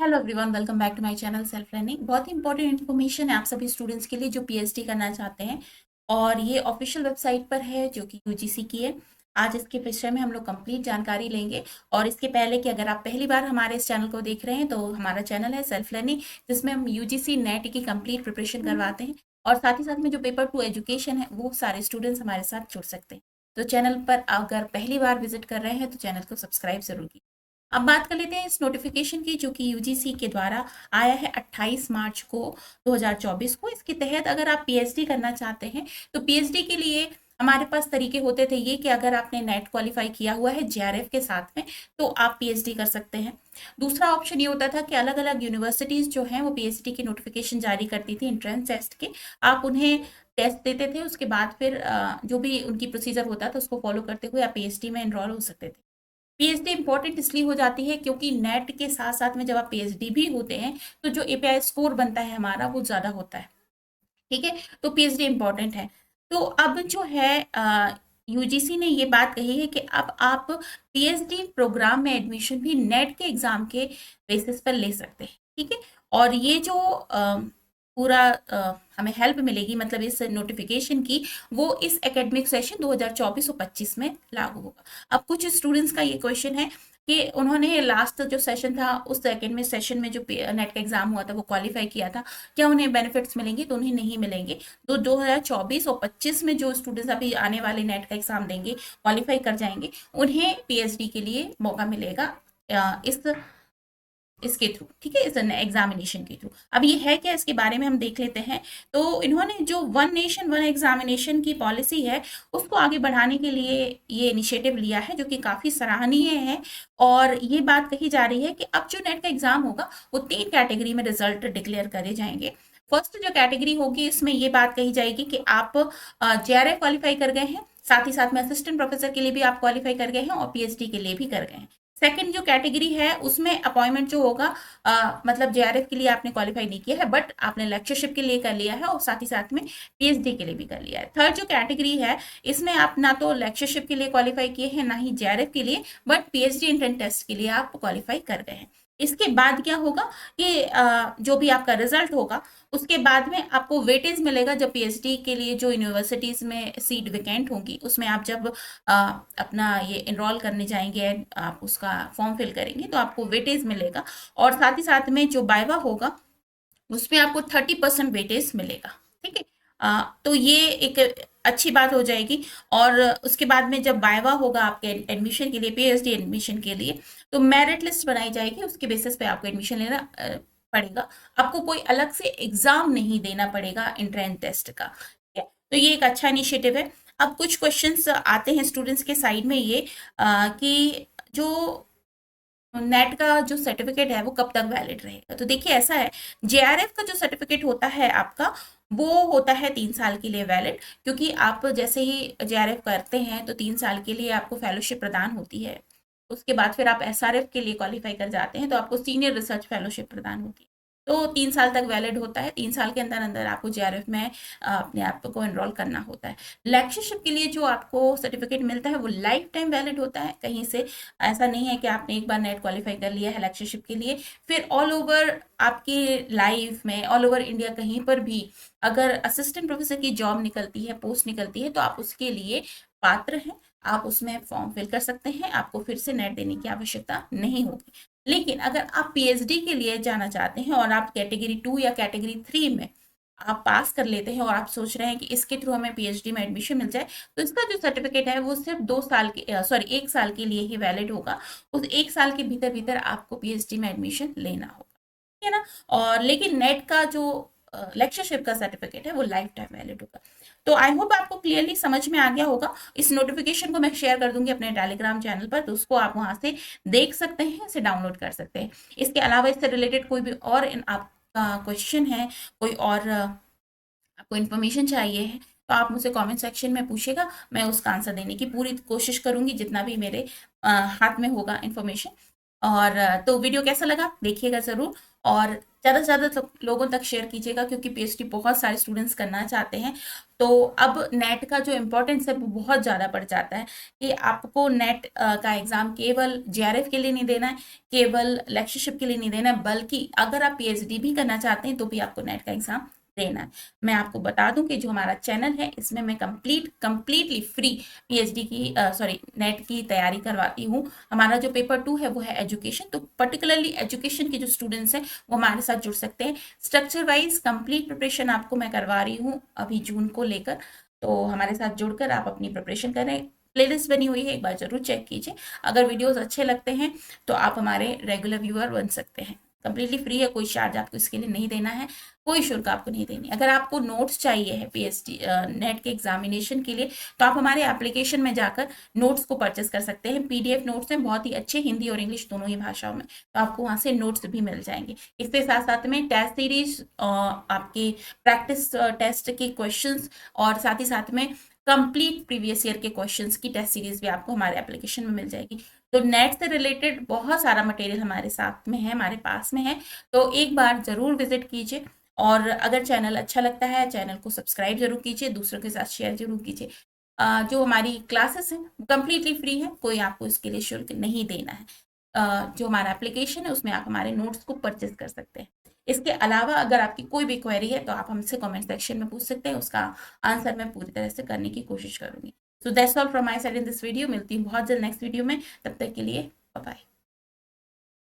Hello everyone, welcome back to my channel self learning. बहुत ही important information है आप सभी स्टूडेंट्स के लिए जो पीएचडी करना चाहते हैं। और ये ऑफिशियल वेबसाइट पर है जो कि यूजीसी की है। आज इसके विषय में हम लोग कंप्लीट जानकारी लेंगे। और इसके पहले कि अगर आप पहली बार हमारे इस चैनल को देख रहे हैं तो हमारा चैनल है सेल्फ लर्निंग, जिसमें हम यूजीसी नेट की कंप्लीट प्रिपरेशन करवाते हैं। और साथ ही साथ में जो पेपर टू एजुकेशन है वो सारे स्टूडेंट्स हमारे साथ जुड़ सकते हैं। तो चैनल पर अगर पहली बार विजिट कर रहे हैं तो चैनल को सब्सक्राइब जरूर कीजिए। अब बात कर लेते हैं इस नोटिफिकेशन की, जो कि यूजीसी के द्वारा आया है 28 मार्च को 2024 को। इसके तहत अगर आप पीएचडी करना चाहते हैं तो पीएचडी के लिए हमारे पास तरीके होते थे ये कि अगर आपने नेट क्वालिफाई किया हुआ है जेआरएफ के साथ में तो आप पीएचडी कर सकते हैं। दूसरा ऑप्शन ये होता था कि अलग अलग यूनिवर्सिटीज जो हैं वो पीएचडी की नोटिफिकेशन जारी करती थी एंट्रेंस टेस्ट के। आप उन्हें टेस्ट देते थे, उसके बाद फिर जो भी उनकी प्रोसीजर होता था उसको फॉलो करते हुए आप पीएचडी में एनरोल हो सकते थे। पीएचडी इंपॉर्टेंट इसलिए हो जाती है क्योंकि नेट के साथ साथ में जब आप पीएचडी भी होते हैं तो जो एपीआई स्कोर बनता है हमारा वो ज्यादा होता है। ठीक है, तो पीएचडी इंपॉर्टेंट है। तो अब जो है यूजीसी ने ये बात कही है कि अब आप पीएचडी प्रोग्राम में एडमिशन भी नेट के एग्जाम के बेसिस पर ले सकते हैं। ठीक है, और ये जो पूरा हमें हेल्प मिलेगी मतलब इस नोटिफिकेशन की, वो इस एकेडमिक सेशन 2024 और 25 में लागू होगा। अब कुछ स्टूडेंट्स का ये क्वेश्चन है कि उन्होंने लास्ट जो सेशन था उस एकेडमिक सेशन में जो नेट का एग्जाम हुआ था वो क्वालिफाई किया था, क्या उन्हें बेनिफिट्स मिलेंगे? तो उन्हें नहीं मिलेंगे। तो 2024 और 25 में जो स्टूडेंट्स अभी आने वाले नेट का एग्जाम देंगे, क्वालिफाई कर जाएंगे, उन्हें पीएचडी के लिए मौका मिलेगा इस इसके थ्रू। ठीक है, इस एग्जामिनेशन के थ्रू। अब ये है क्या, इसके बारे में हम देख लेते हैं। तो इन्होंने जो वन नेशन वन एग्जामिनेशन की पॉलिसी है उसको आगे बढ़ाने के लिए ये इनिशिएटिव लिया है, जो कि काफी सराहनीय है। और ये बात कही जा रही है कि अब जो नेट का एग्जाम होगा वो 3 कैटेगरी में रिजल्ट डिक्लेयर करे जाएंगे। फर्स्ट जो कैटेगरी होगी इसमें ये बात कही जाएगी कि आप जेआरएफ क्वालिफाई कर गए हैं, साथ ही साथ में असिस्टेंट प्रोफेसर के लिए भी आप क्वालिफाई कर गए हैं और पीएचडी के लिए भी कर गए हैं। सेकंड जो कैटेगरी है उसमें अपॉइंटमेंट जो होगा मतलब जेआरएफ के लिए आपने क्वालिफाई नहीं किया है बट आपने लेक्चरशिप के लिए कर लिया है और साथ ही साथ में पीएचडी के लिए भी कर लिया है। थर्ड जो कैटेगरी है इसमें आप ना तो लेक्चरशिप के लिए क्वालिफाई किए हैं ना ही जेआरएफ के लिए, बट पीएचडी एंट्रेंस टेस्ट के लिए आप क्वालिफाई कर गए हैं। इसके बाद क्या होगा कि जो भी आपका रिजल्ट होगा उसके बाद में आपको वेटेज मिलेगा। जब पीएचडी के लिए जो यूनिवर्सिटीज में सीट वेकेंट होंगी उसमें आप जब अपना ये एनरोल करने जाएंगे, आप उसका फॉर्म फिल करेंगे तो आपको वेटेज मिलेगा। और साथ ही साथ में जो बायवा होगा उसमें आपको 30% वेटेज मिलेगा। ठीक है, तो ये एक अच्छी बात हो जाएगी। और उसके बाद में जब बायवा होगा आपके एडमिशन के लिए, पीएचडी एडमिशन के लिए, तो मेरिट लिस्ट बनाई जाएगी, उसके बेसिस पे आपको एडमिशन लेना पड़ेगा। आपको कोई अलग से एग्जाम नहीं देना पड़ेगा एंट्रेंस टेस्ट का। ठीक है, तो ये एक अच्छा इनिशिएटिव है। अब कुछ क्वेश्चंस आते हैं स्टूडेंट्स के साइड में ये कि जो नेट का जो सर्टिफिकेट है वो कब तक वैलिड रहेगा। तो देखिए ऐसा है, जेआरएफ का जो सर्टिफिकेट होता है आपका वो होता है 3 साल के लिए वैलिड, क्योंकि आप जैसे ही जेआरएफ करते हैं तो 3 साल के लिए आपको फेलोशिप प्रदान होती है। उसके बाद फिर आप एसआरएफ के लिए क्वालिफाई कर जाते हैं तो आपको सीनियर रिसर्च फेलोशिप प्रदान होती है। तो 3 साल तक वैलिड होता है। 3 साल के अंदर अंदर आपको जेआरएफ में अपने आप को एनरोल करना होता है। लेक्चरशिप के लिए जो आपको सर्टिफिकेट मिलता है वो लाइफ टाइम वैलिड होता है। कहीं से ऐसा नहीं है कि आपने एक बार नेट क्वालिफाई कर लिया है लेक्चरशिप के लिए, फिर ऑल ओवर आपकी लाइफ में ऑल ओवर इंडिया कहीं पर भी अगर असिस्टेंट प्रोफेसर की जॉब निकलती है, पोस्ट निकलती है, तो आप उसके लिए पात्र हैं, आप उसमें फॉर्म फिल कर सकते हैं, आपको फिर से नेट देने की आवश्यकता नहीं होगी। लेकिन अगर आप पीएचडी के लिए जाना चाहते हैं और आप कैटेगरी 2 या कैटेगरी 3 में आप पास कर लेते हैं और आप सोच रहे हैं कि इसके थ्रू हमें पीएचडी में एडमिशन मिल जाए, तो इसका जो सर्टिफिकेट है वो सिर्फ 2 साल के 1 साल के लिए ही वैलिड होगा। उस 1 साल के भीतर भीतर आपको पीएचडी में एडमिशन लेना होगा। ठीक है ना। और लेकिन नेट का जो लेक्चरशिप का सर्टिफिकेट है वो लाइफ टाइम वैलिड होगा। तो आई होप आपको क्लियरली समझ में आ गया होगा। इस नोटिफिकेशन को मैं शेयर कर दूंगी अपने टेलीग्राम चैनल पर, तो उसको आप वहां से देख सकते हैं, इसे डाउनलोड कर सकते हैं। इसके अलावा इससे रिलेटेड कोई भी और आपका क्वेश्चन है, कोई और आपको इन्फॉर्मेशन चाहिए है, तो आप मुझसे कमेंट सेक्शन में पूछेगा, मैं उसका आंसर देने की पूरी कोशिश करूंगी जितना भी मेरे हाथ में होगा इन्फॉर्मेशन। और तो वीडियो कैसा लगा देखिएगा जरूर। और ज़्यादा से ज़्यादा लोगों तक शेयर कीजिएगा, क्योंकि पीएचडी बहुत सारे स्टूडेंट्स करना चाहते हैं। तो अब नेट का जो इम्पोर्टेंस है वो बहुत ज़्यादा बढ़ जाता है कि आपको नेट का एग्ज़ाम केवल जेआरएफ के लिए नहीं देना है, केवल लेक्चरशिप के लिए नहीं देना है, बल्कि अगर आप पीएचडी भी करना चाहते हैं तो भी आपको नेट का एग्ज़ाम देना है। मैं आपको बता दूं कि जो हमारा चैनल है इसमें मैं कंप्लीटली फ्री पीएचडी की नेट की तैयारी करवाती हूँ। हमारा जो पेपर 2 है वो है एजुकेशन, तो पर्टिकुलरली एजुकेशन के जो स्टूडेंट्स हैं वो हमारे साथ जुड़ सकते हैं। स्ट्रक्चर वाइज कंप्लीट प्रिपरेशन आपको मैं करवा रही हूँ अभी जून को लेकर, तो हमारे साथ जुड़कर आप अपनी प्रिपरेशन करें। प्लेलिस्ट बनी हुई है, एक बार जरूर चेक कीजिए। अगर वीडियोस अच्छे लगते हैं तो आप हमारे रेगुलर व्यूअर बन सकते हैं। कंप्लीटली फ्री है, कोई चार्ज आपको इसके लिए नहीं देना है, कोई शुल्क आपको नहीं देनी। अगर आपको नोट्स चाहिए है पीएचडी नेट के एग्जामिनेशन के लिए, तो आप हमारे एप्लीकेशन में जाकर नोट्स को परचेस कर सकते हैं। पीडीएफ नोट्स हैं बहुत ही अच्छे, हिंदी और इंग्लिश दोनों ही भाषाओं में, तो आपको वहां से नोट्स भी मिल जाएंगे। इसके साथ साथ में टेस्ट सीरीज, आपके प्रैक्टिस टेस्ट के क्वेश्चंस, और साथ ही साथ में कंप्लीट प्रीवियस ईयर के क्वेश्चंस की टेस्ट सीरीज भी आपको हमारे एप्लीकेशन में मिल जाएगी। तो नेट से रिलेटेड बहुत सारा मटेरियल हमारे साथ में है, हमारे पास में है, तो एक बार जरूर विजिट कीजिए। और अगर चैनल अच्छा लगता है, चैनल को सब्सक्राइब जरूर कीजिए, दूसरों के साथ शेयर जरूर कीजिए। जो हमारी क्लासेस हैं कंप्लीटली फ्री है, कोई आपको इसके लिए शुल्क नहीं देना है। जो हमारा एप्लीकेशन है उसमें आप हमारे नोट्स को परचेज कर सकते हैं। इसके अलावा अगर आपकी कोई भी क्वेरी है तो आप हमसे कमेंट सेक्शन में पूछ सकते हैं, उसका आंसर मैं पूरी तरह से करने की कोशिश करूंगी। So that's all from my side in this video. मिलती हूँ बहुत जल्द नेक्स्ट वीडियो में, तब तक के लिए बाय बाय।